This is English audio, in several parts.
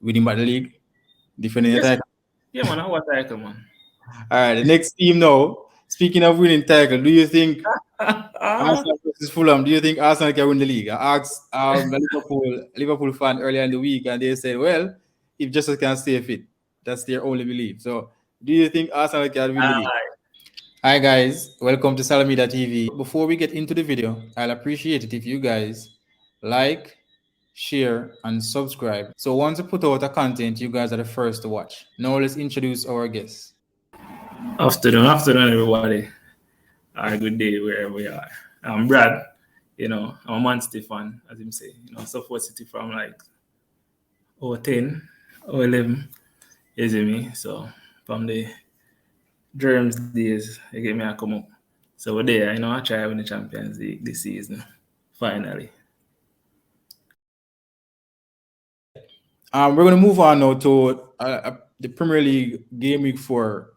winning back the league, defending the title. Yeah, man, I want title, man. All right, the next team now. Speaking of winning title, do you think Arsenal versus Fulham? Do you think Arsenal can win the league? I asked a Liverpool fan earlier in the week, and they said, "Well, if Jesus can stay fit, that's their only belief." So, do you think Arsenal can win the league? Hi guys, welcome to Salamida TV. Before we get into the video, I'll appreciate it if you guys like, share, and subscribe. So once I put out a content, you guys are the first to watch. Now let's introduce our guests. Afternoon, everybody. Good day wherever we are. I'm Brad. I'm a Man City fan, as him say. Support City from like 10, 11, you see me? So from the Germs days, you get me, I come up. So we're there, I try to win the Champions League this season, finally. We're going to move on now to the Premier League Game Week 4,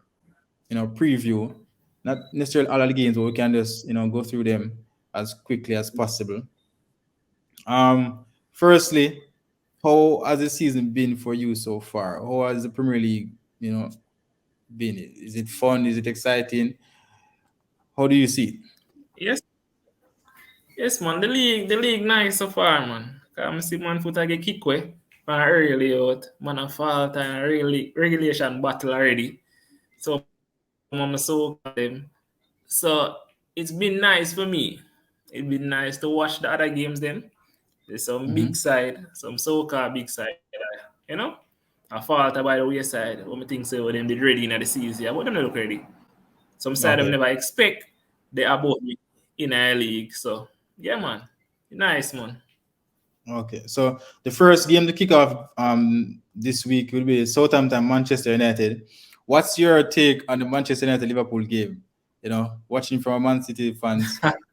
preview. Not necessarily all of the games, but we can just, go through them as quickly as possible. Firstly, how has the season been for you so far? How has the Premier League, been? Is it fun? Is it exciting? How do you see it? Yes, man. The league nice so far, man. I see man foot get kick away from early out. Man a fault and regulation battle already. So I'm so them. So it's been nice for me. It's been nice to watch the other games then. There's some big side, some soccer big side. A fault by the wayside. What I think so them did ready in the season. But them not look ready. Some side I never expect they are both in a league. So yeah, man. Nice, man. Okay, so the first game to kick off this week will be Southampton Manchester United. What's your take on the Manchester United Liverpool game? Watching from a Man City fans, perspective.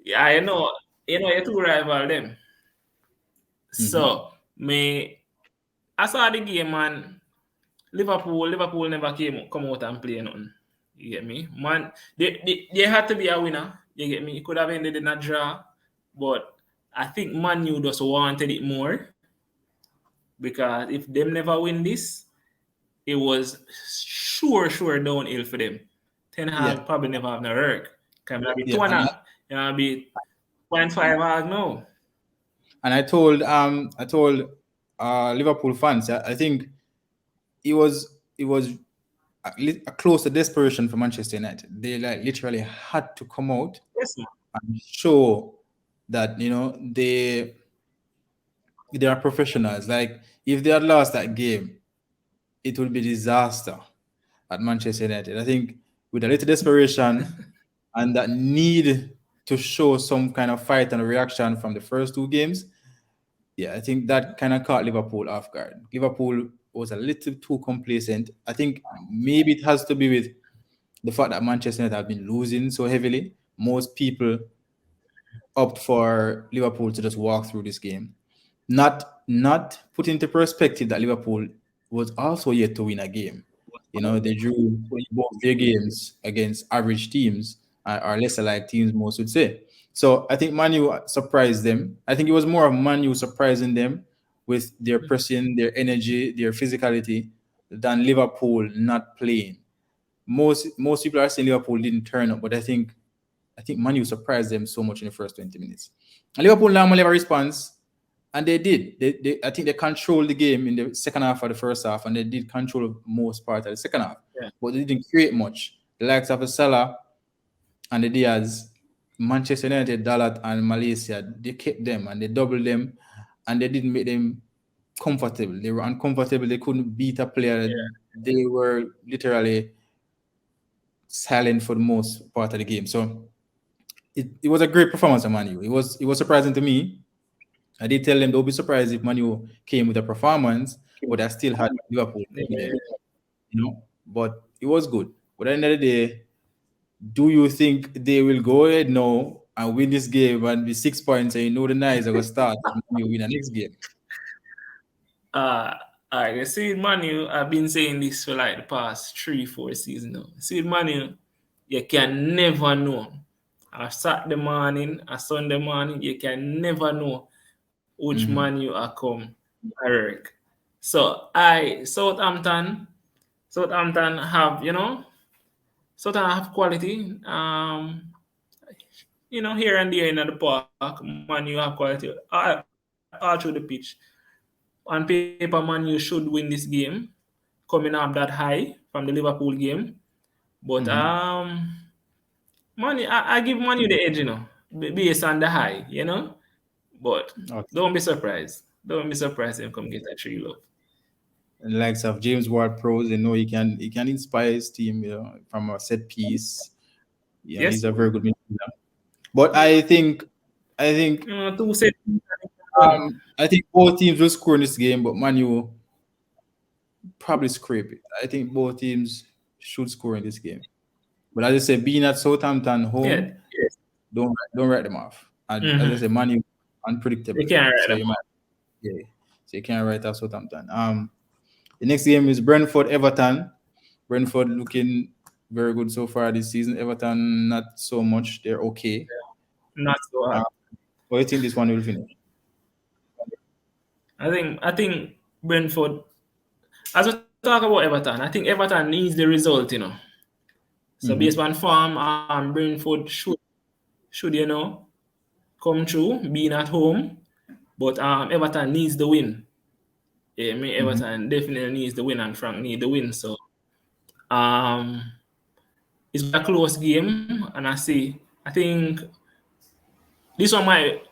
Yeah, I know. You two rival them. So I saw the game, man. Liverpool never come out and play nothing. You get me? Man, they had to be a winner. You get me? It could have ended in a draw. But I think Man U just wanted it more. Because if them never win this, it was sure downhill for them. Ten Hag probably never have no work. Can be 2.5. Be 0.5 Hag now. And I told Liverpool fans, I think it was a close to desperation for Manchester United. They literally had to come out and show that they are professionals. Like if they had lost that game, it would be disaster at Manchester United. I think with a little desperation and that need to show some kind of fight and reaction from the first two games, I think that kind of caught Liverpool off guard. Liverpool was a little too complacent. I think maybe it has to be with the fact that Manchester United have been losing so heavily. Most people opt for Liverpool to just walk through this game. Not put into perspective that Liverpool was also yet to win a game. They drew both their games against average teams or lesser like teams, most would say. So I think Man U surprised them. I think it was more of Man U surprising them with their pressing, their energy, their physicality than Liverpool not playing. Most people are saying Liverpool didn't turn up, but I think Man U surprised them so much in the first 20 minutes. And Liverpool normally have a response, and they did. I think they controlled the game in the second half or the first half, and they did control most part of the second half. But they didn't create much. The likes of the Salah and the Diaz, Manchester United, Dalot, and Malaysia, they kept them and they doubled them, and they didn't make them comfortable. They were uncomfortable. They couldn't beat a player. They were literally silent for the most part of the game. So it was a great performance of Man U. It was surprising to me. I did tell them they'll be surprised if Man U came with a performance, but I still had Liverpool. But it was good. But at the end of the day, do you think they will go ahead now and win this game and be 6 points and the nights are going to start and you win the next game? I see Man U, I've been saying this for like the past 3-4 seasons now. See Man U, you can never know. A Saturday morning, a Sunday morning, you can never know which Man U are come Eric. So I Southampton have, Southampton have quality. Here and there in the park, Man U have quality all through the pitch. On paper, Man U should win this game, coming up that high from the Liverpool game. But Mm-hmm. I give Man U the edge, based on the high. But Okay. don't be surprised. Don't be surprised if come get a 3 love. And the likes of James Ward-Prowse, he can inspire his team, from a set piece. Yeah, Yes, he's a very good midfielder. But I think 2 set. Run. I think both teams will score in this game, but Man U probably scrape it. I think both teams should score in this game. But as I said, being at Southampton Yeah, home, yes. don't write them off. And as I Mm-hmm. said, Man U They unpredictable, can't write so them you might, off. yeah. So you can't write off Southampton. The next game is Brentford Everton. Brentford looking very good so far this season. Everton not so much. They're okay. Not so hard. Um, but I think this one will finish. I think Brentford. As we talk about Everton, I think Everton needs the result. So based Mm-hmm. on form, Brentford should come through being at home, but Everton needs the win. Yeah, I mean Mm-hmm. Everton definitely needs the win, and Frank need the win. So um, it's a close game, and I think this one might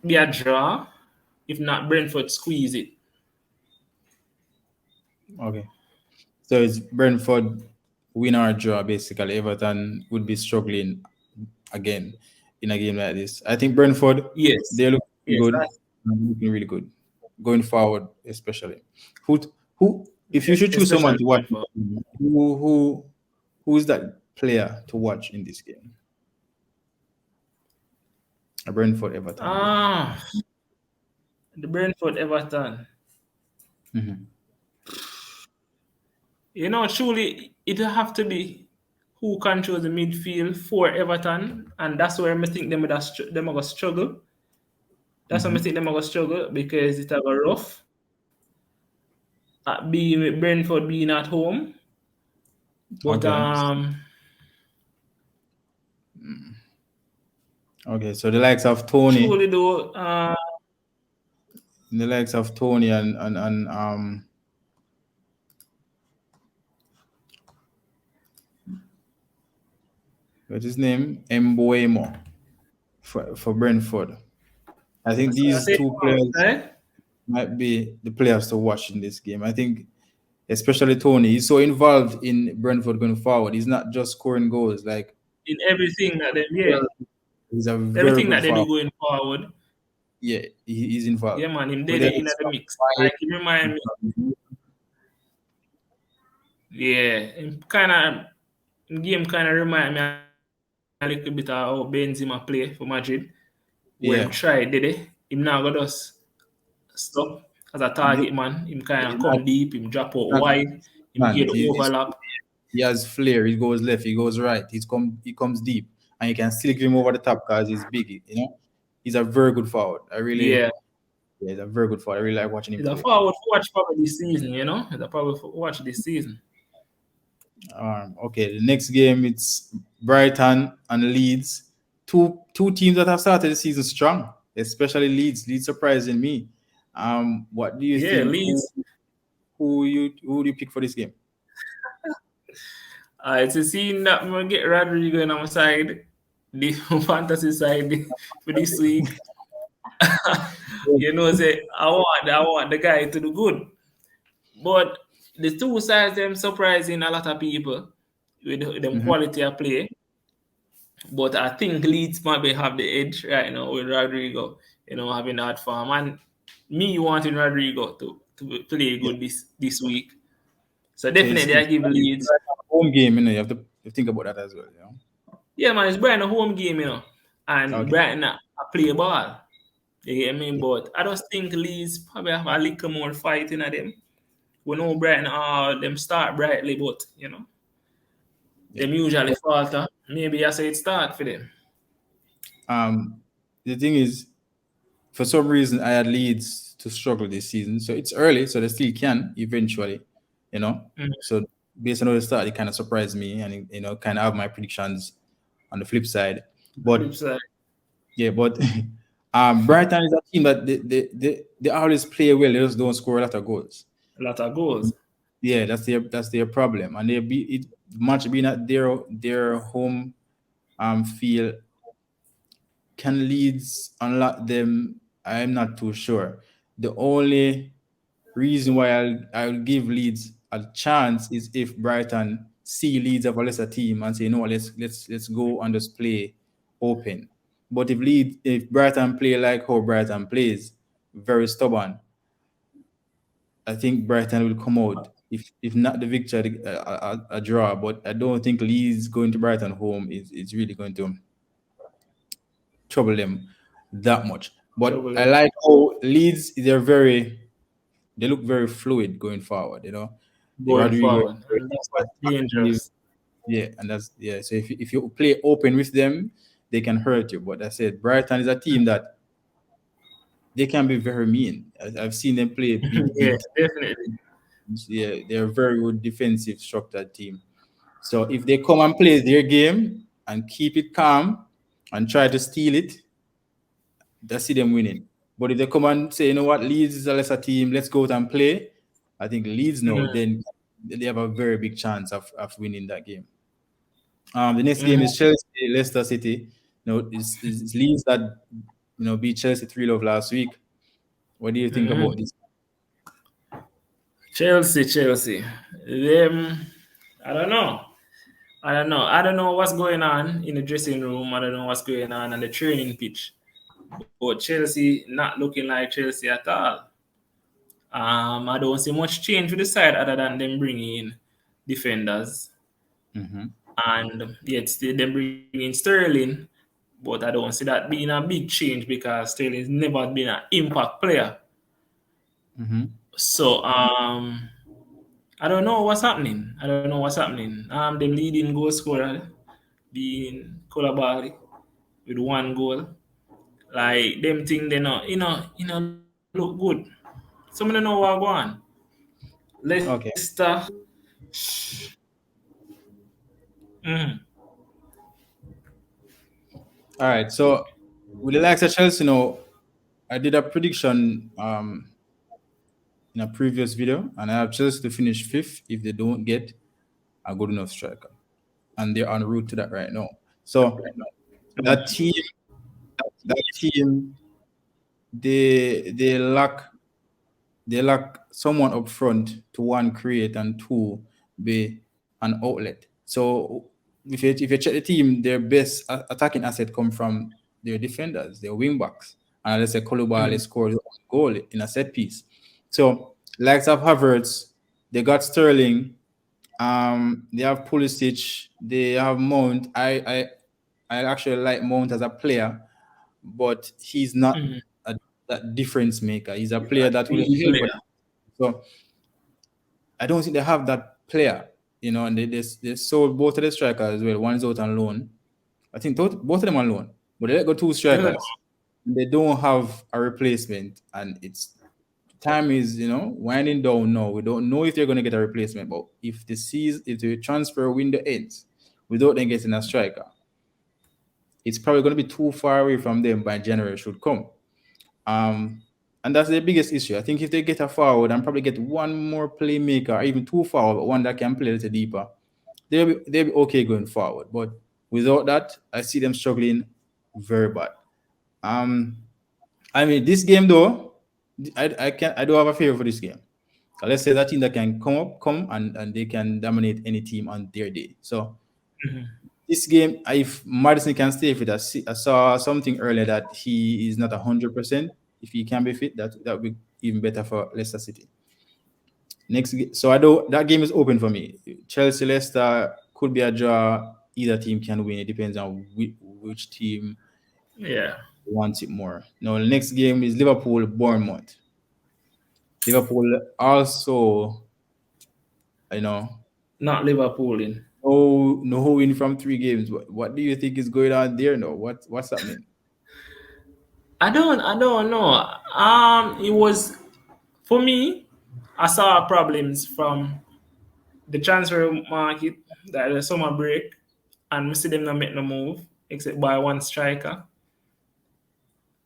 be a draw if not Brentford squeeze it. Okay. So it's Brentford win or draw, basically. Everton would be struggling again in a game like this. I think Brentford, Yes, they look yes, good. Looking really good. Going forward, especially. Who who if you should choose someone especially to watch, going for. who is that player to watch in this game? A Brentford Everton game. Ah, the Brentford Everton. Mm-hmm. Truly, it'll have to be who controls the midfield for Everton, and that's where I think them are gonna struggle. That's why I Mm-hmm. think them are gonna struggle because it have a rough at being with Brentford being at home. But Okay. Okay. So the likes of Tony, truly though, and what's his name? Mbuemo for Brentford. I think so I these say, two players eh? might be the players to watch in this game. I think, especially Tony, he's so involved in Brentford going forward. He's not just scoring goals. Like, In everything that they, yeah, he's a very everything good that they do forward. going forward. Yeah, he's Yeah, involved. man, him Whether dead in it's the from mix. wide, Like he remind me, yeah, him kind of game kind of remind me a little bit of how Benzema play for Madrid, where him try did it. Him now go just stop as a target man. Him kind of come he's deep, not, him drop out not wide, him get the man. overlap. He has flair. He goes left. He goes right. He comes deep, and you can still give him over the top because he's big. He's a very good forward. Yeah, Yeah, he's a very good forward. I really like watching him it's a play. forward to watch probably this season. It's a forward to watch this season. Okay, the next game it's Brighton and Leeds. Two teams that have started the season strong, especially Leeds. Leeds surprising me. What do you Yeah, think? Who Leeds. who do you pick for this game? It's a scene that I'm gonna get Rodrigo on my side, the fantasy side for this week. Say I want the guy to do good. But the two sides them surprising a lot of people with them Mhm. quality of play. But I think Leeds maybe have the edge right now with Rodrigo, having that form. And me wanting Rodrigo to play Yeah. good this week. So So it's definitely I give Leeds. like a home game. You have to think about that as well. Yeah, man, it's Brighton a home game. And Okay. Brighton a play ball. You get me? Yeah. But I just think Leeds probably have a little more fight in them. We know Brighton them start brightly, but Yeah. them usually falter. Maybe I say it start for them. The thing is, for some reason, I had Leeds to struggle this season. So it's early, so they still can eventually, you know. Mm. So based on how they start, it kind of surprised me, and kind of have my predictions on the flip side. Flip But side, yeah, but Brighton is a team that they always play well. They just don't score a lot of goals. a lot of goals. Yeah, that's their problem, and they be it much being at their home field. Can Leeds unlock them? I'm not too sure. The only reason why I'll give Leeds a chance is if Brighton see Leeds of a lesser team and say no, let's go and just play open. But if Brighton play like how Brighton plays, very stubborn, I think Brighton will come out. If not the victory, a draw. But I don't think Leeds going to Brighton home is really going to trouble them that much. But Trouble I them like how Leeds they look very fluid going forward. going Rodrigo, forward, and that's what's dangerous. yeah, and that's yeah. So if you play open with them, they can hurt you. But I said Brighton is a team that they can be very mean. I've seen them play Yeah, big definitely. teams. Yeah, they're a very good defensive structured team. So if they come and play their game and keep it calm and try to steal it, I see them winning. But if they come and say, you know what, Leeds is a lesser team, let's go out and play, I think Leeds know, Mm-hmm. then they have a very big chance of winning that game. The next game Mm-hmm. is Chelsea, Leicester City. It's Leeds that beat Chelsea 3-0 last week. What do you think Mm-hmm. about this? Chelsea. Them, I don't know. I don't know what's going on in the dressing room. I don't know what's going on the training pitch. But Chelsea not looking like Chelsea at all. I don't see much change with the side other than them bringing in defenders Mm-hmm. and yet still them bringing in Sterling. But I don't see that being a big change because Sterling's never been an impact player. Mm-hmm. So I don't know what's happening. I don't know what's happening. The leading goal scorer being Koulibaly with 1 goal. Like them thing they know, look good. Some of them know what go on. Okay. Leicester. Mm, All right. So with the likes of Chelsea, I did a prediction in a previous video, and I have Chelsea to finish fifth if they don't get a good enough striker, and they're en route to that right now. So that team, that team, they lack someone up front to one create and two be an outlet. So if you check the team, their best attacking asset come from their defenders, their wing backs, and let's say Koulibaly mm, scored a goal in a set piece. So likes of Havertz, they got Sterling, they have Pulisic, they have Mount. I actually like Mount as a player, but he's not mm. a that difference maker. He's a player that will League help. player. So I don't think they have that player, and they sold both of the strikers as well. One's out on loan. I think both of them on loan, but they let go two Yeah. strikers. They don't have a replacement, and it's time is winding down now. We don't know if they're going to get a replacement, but if the transfer window ends without them getting a striker, it's probably going to be too far away from them by January should come. Um, and that's the biggest issue. I think if they get a forward and probably get one more playmaker, or even two forward, but one that can play a little deeper, they'll be okay going forward. But without that, I see them struggling very bad. Um, I mean, this game though, I do have a favor for this game. So let's say that team that can come and they can dominate any team on their day. So Mhm. this game, if Madison can stay fit, I saw something earlier that he is not 100%. If he can be fit, that would be even better for Leicester City. So I do that game is open for me. Chelsea Leicester could be a draw. Either team can win. It depends on which team Yeah. wants it more. Now the next game is Liverpool Bournemouth. Liverpool also, you know, Not Liverpool in. no win from 3 games. What do you think is going on there? No, what's happening? I don't know. It was for me. I saw problems from the transfer market that the summer break, and we see them not make no move except by one striker.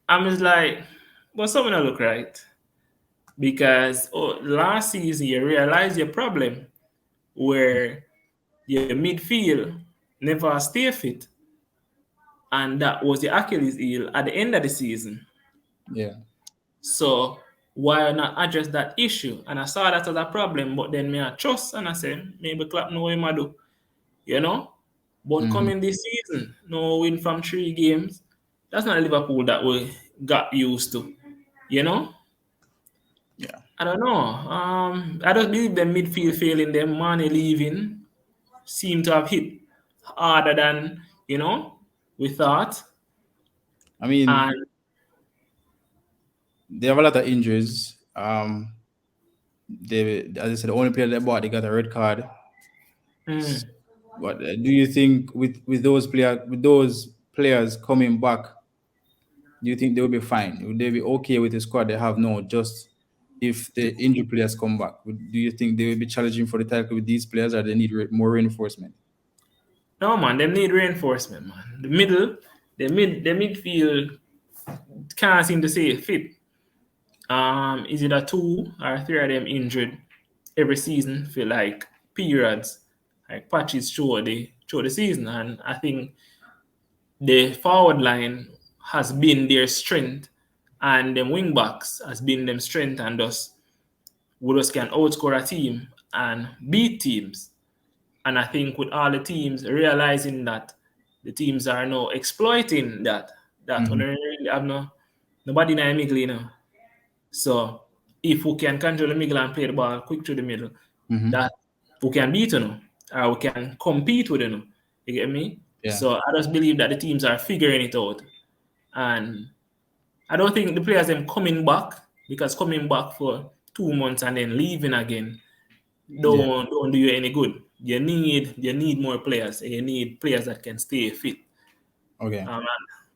I'm just like, but something don't look right because last season you realize your problem where your midfield never stay fit, and that was the Achilles heel at the end of the season. Yeah. So why not address that issue? And I saw that as a problem, but then me I trust and I said maybe Klopp know what him do, you know. But Mm-hmm. coming this season, no win from 3 games. That's not Liverpool that we got used to, you know. Yeah. I don't know. I don't believe the midfield failing them, money leaving seem to have hit harder than we thought. I mean, And they have a lot of injuries. They, as I said, the only player they bought, they got a red card. mm, But do you think with those players coming back, do you think they will be fine? Would they be okay with the squad they have now? Just if the injured players come back, do you think they will be challenging for the title with these players, or they need more reinforcement? no man, they need reinforcement, man. The midfield can't seem to stay fit. Is it a 2 or 3 of them injured every season for like periods, like patches through the season, and I think the forward line has been their strength, and the wing backs has been them strength, and thus we just can outscore a team and beat teams. And I think with all the teams realizing that the teams are now exploiting that when Mm-hmm. they really have nobody in the middle, So if we can control the middle and play the ball quick through the middle, Mm-hmm. that we can beat or we can compete with You get me? Yeah. So I just believe that the teams are figuring it out. And I don't think the players them coming back, because coming back for 2 months and then leaving again Yeah. don't do you any good. You need more players, and you need players that can stay fit. Okay.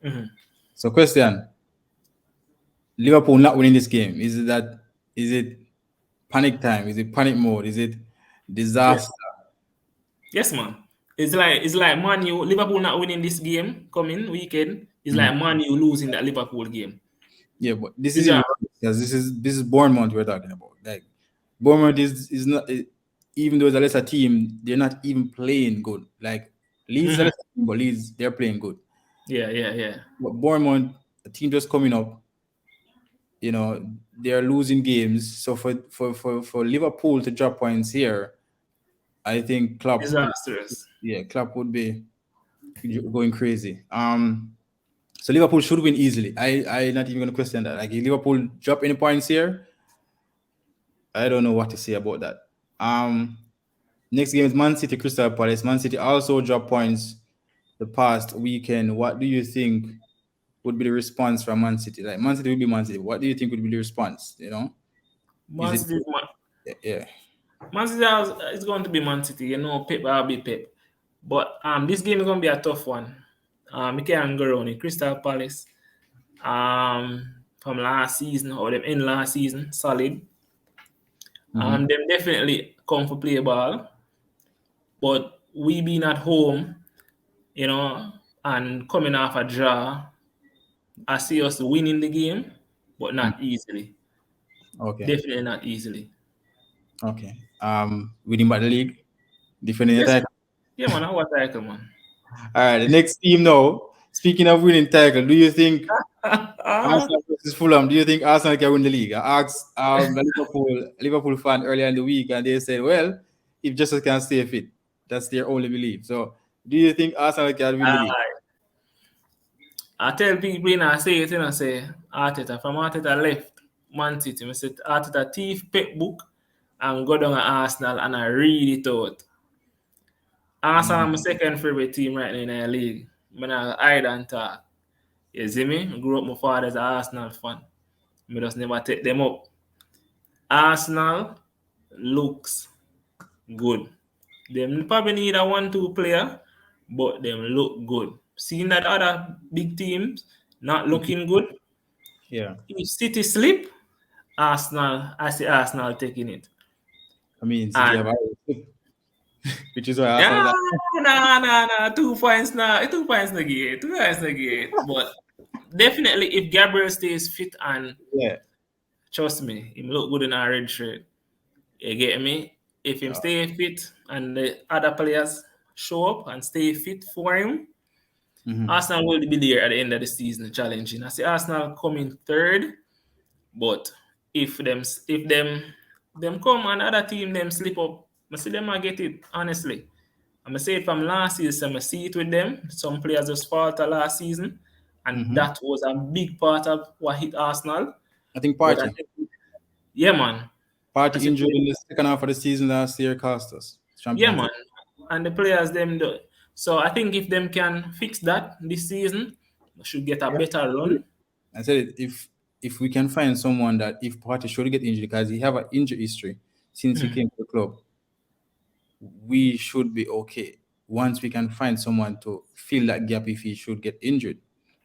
Mhm. So, question: Liverpool not winning this game, is it panic time? Is it panic mode? Is it Yes, disaster? yes, man. It's like Man U, Liverpool not winning this game coming weekend. It's Mhm. like Man U losing that Liverpool game. Yeah, but this is Is even that worse because this is Bournemouth we're talking about. Like Bournemouth is not even though it's a lesser team, they're not even playing good. Like Leeds is a Mhm. lesser team, but Leeds they're playing good. Yeah. But Bournemouth, a team just coming up, they're losing games. So for Liverpool to drop points here, I think Disastrous. Klopp would be going crazy. So Liverpool should win easily. I not even gonna question that. Like if Liverpool drop any points here, I don't know what to say about that. Next game is Man City Crystal Palace. Man City also dropped points the past weekend. What do you think would be the response from Man City? Like Man City will be Man City. What do you think would be the response? Is Man it City, yeah? Man City is going to be Man City. Pep will be Pep. But this game is going to be a tough one. We can't go around it. Crystal Palace, from last season or them in last season, solid. Mm-hmm. Them definitely come for play ball, but we being at home, you know, and coming off a draw, I see us winning the game, but not easily. Okay, Definitely not easily. okay. Winning by the league, defending the Yes, title. yeah, man. I want title, man. All right, the next team now. Speaking of winning title, do you think Arsenal versus Fulham? Do you think Arsenal can win the league? I asked a Liverpool fan earlier in the week, and they said, "Well, if Jesus can stay fit, that's their only belief." So, do you think Arsenal can win the league? I tell people, I say it, I say Arteta. From Arteta left Man City, I said Arteta thief Pep book and go down at Arsenal and I read it out. Arsenal are my second favorite team right now in the league. When I hide and talk. You see me? I grew up, my father's an Arsenal fan. I just never take them up. Arsenal looks good. Them probably need a 1-2 player, but them look good. Seeing that other big teams not looking good, Yeah. If City slip, Arsenal, I see Arsenal taking it. I mean, City And have already, which is why Arsenal is nah, like, nah. 2 points now. 2 points the gate. 2 points the gate. But definitely, if Gabriel stays fit and yeah. trust me, him look good in our red shirt. You get me? If him Uh, stay fit and the other players show up and stay fit for him, mhm. Arsenal will be there at the end of the season challenging. I see Arsenal coming third, but if them come and other team them slip up, I see them I get it honestly. I'm gonna say it from last season, I see it with them. Some players just falter last season, and Mhm. that was a big part of what hit Arsenal. I think But I Party. think, yeah, man. I Party said, injured in the second half of the season last year cost us yeah, Champions man. League. And the players them do. So I think if them can fix that this season, we should get a Yeah. better run. I said it, if we can find someone that if Party should get injured because he have an injury history since he Mhm. came to the club, we should be okay. Once we can find someone to fill that gap if he should get injured,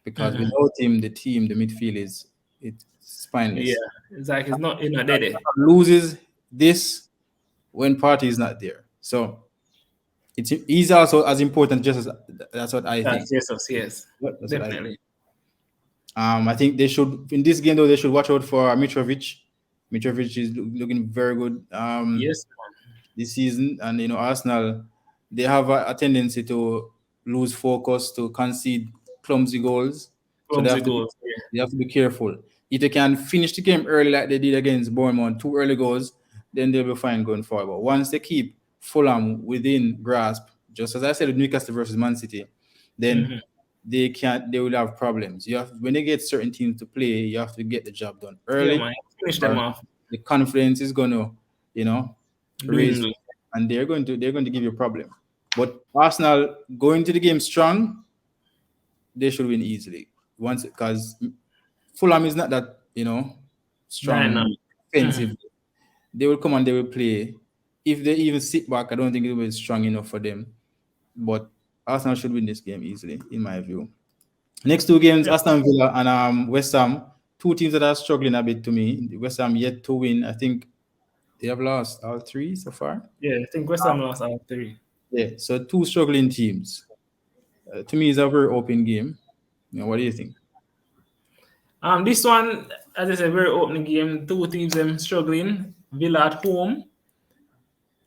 because Mhm. without him, the team, the midfield is it's Yeah, spineless. it's like it's not dead. Loses this when Party is not there. So he's also as important. Just as that's what I That's think. Jesus, yes, That's what I think. definitely. I think they should in this game though they should watch out for Mitrovic. Mitrovic is looking very good Yes, this season, and Arsenal they have a tendency to lose focus, to concede clumsy goals, so clumsy goals. Yeah. they have to be careful. If they can finish the game early like they did against Bournemouth, two early goals, then they'll be fine going forward. But once they keep Fulham within grasp, just as I said with Newcastle versus Man City, then Mhm. they will have problems. You have when they get certain teams to play, you have to get the job done Yeah, early, man. Finish them or off. the confidence is gonna, you know, raise, Dwindle. and they're going to give you a problem. But Arsenal going to the game strong, they should win easily. Once because Fulham is not that strong Dynamic. offensive. Mhm. They will come and they will play. If they even sit back, I don't think it will be strong enough for them. But Arsenal should win this game easily, in my view. Next two games, Yeah, Aston Villa and West Ham. Two teams that are struggling a bit to me. West Ham yet to win. I think they have lost all three so far. yeah. I think West Ham lost all three. Yeah, so two struggling teams. To me, it's a very open game. What do you think? This one, as I said, very opening game. Two teams them struggling. Villa at home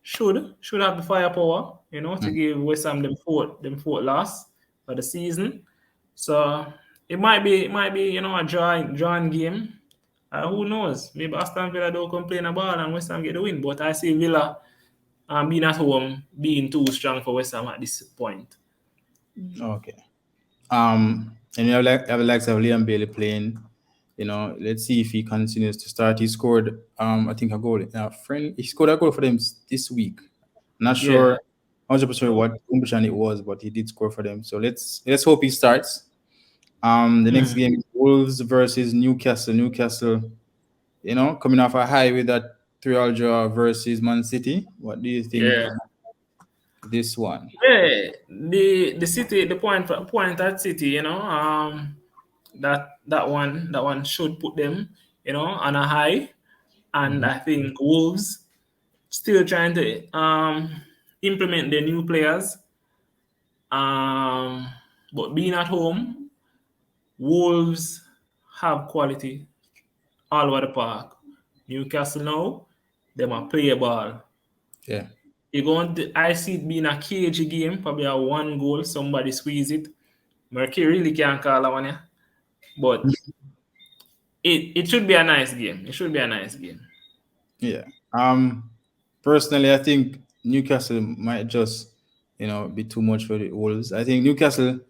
should have the firepower, to Mm. give West Ham them fourth loss for the season. So it might be a drawing game. Who knows? Maybe Aston Villa don't complain about and West Ham get the win. But I see Villa being at home being too strong for West Ham at this point. Okay. And you have the likes of Liam Bailey playing. Let's see if he continues to start. He scored, I think a goal. He scored a goal for them this week. Not Yeah. sure, 100% what competition it was, but he did score for them. So let's hope he starts. The next Mhm. game is Wolves versus Newcastle. Newcastle, coming off a high with that 3-all draw versus Man City. What do you think Yeah. of this one? Yeah. The City, the point at City, that one should put them, on a high. And Mhm. I think Wolves still trying to implement their new players. Um, but being at home, Wolves have quality all over the park. Newcastle now, them a play a ball. Yeah. I see it being a cagey game, probably a one goal, somebody squeeze it. Mercury really can't call that one, yeah. But it should be a nice game. It should be a nice game. Yeah. Personally, I think Newcastle might just, be too much for the Wolves. I think Newcastle,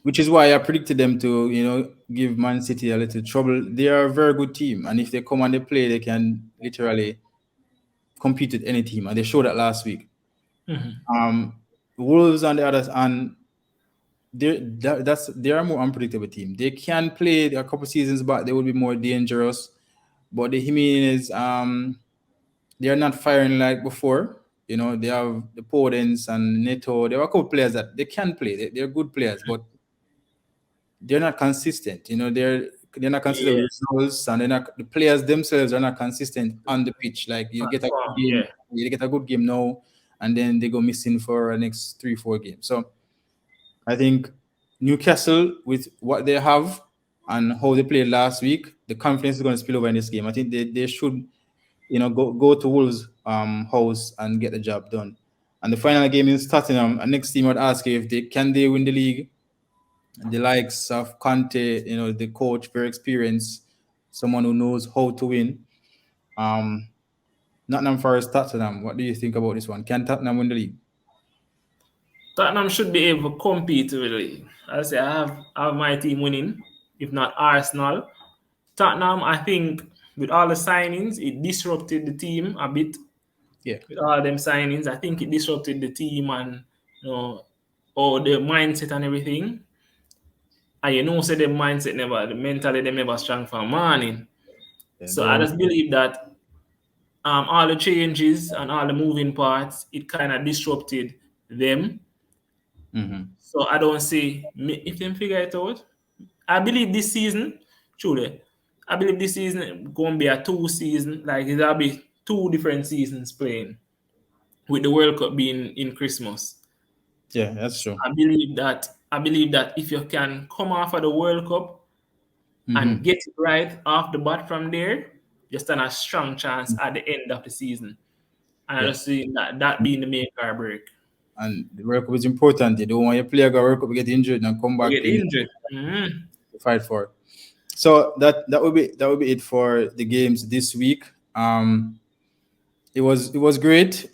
which is why I predicted them to, give Man City a little trouble. They are a very good team, and if they come and they play, they can literally compete with any team, and they showed that last week. Mhm. Wolves on the others, and they are a more unpredictable team. They can play a couple seasons back; they would be more dangerous. But the Jimenez, they are not firing like before. They have the Podence and Neto. There are a couple players that they can play. They're good players, but they're not consistent. They're they're not consistent with Yes. results, and the players themselves are not consistent on the pitch. Like you get a good Platform. game, Yeah. you get a good game now, and then they go missing for the next 3-4 games. So I think Newcastle, with what they have and how they played last week, the confidence is going to spill over in this game. I think they should, go to Wolves house and get the job done. And the final game is Tottenham. And next team I would ask you if they win the league. The likes of Conte, the coach, very experienced, someone who knows how to win. Um, Nottingham Forest, Tottenham. What do you think about this one? Can Tottenham win the league? Tottenham should be able to compete with the league. I say I have my team winning, if not Arsenal. Tottenham, I think with all the signings, it disrupted the team a bit. Yeah. With all them signings, I think it disrupted the team and or the mindset and everything. And say the mindset the mentally they never strong for morning. Yeah, So I just believe that all the changes and all the moving parts, it kind of disrupted them. So I don't see if they figure it out. I believe this season, truly, I believe this season going to be a 2 season. Like it'll be 2 different seasons playing with the World Cup being in Christmas. Yeah, that's true. I believe that if you can come off of the World Cup and get it right off the bat from there, you stand a strong chance at the end of the season. And I just see that being the make or break. And the World Cup is important. You don't want your player go World Cup get injured and come back Get injured. Mm-hmm. to fight for it. So that would be it for the games this week. It was great,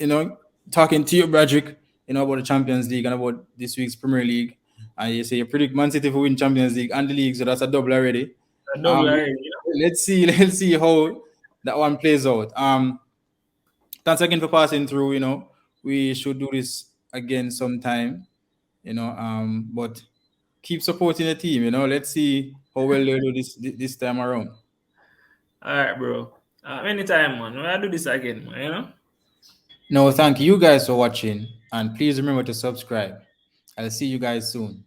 talking to you, Bradrick, about the Champions League and about this week's Premier League. And you say you predict Man City to win Champions League and the league, so that's a double already. A double already, Let's see how that one plays out. Thanks again for passing through. We should do this again sometime. But keep supporting the team. Let's see how well they do this time around. All right, bro. Anytime, man. I'll do this again, man. No, thank you guys for watching, and please remember to subscribe. I'll see you guys soon.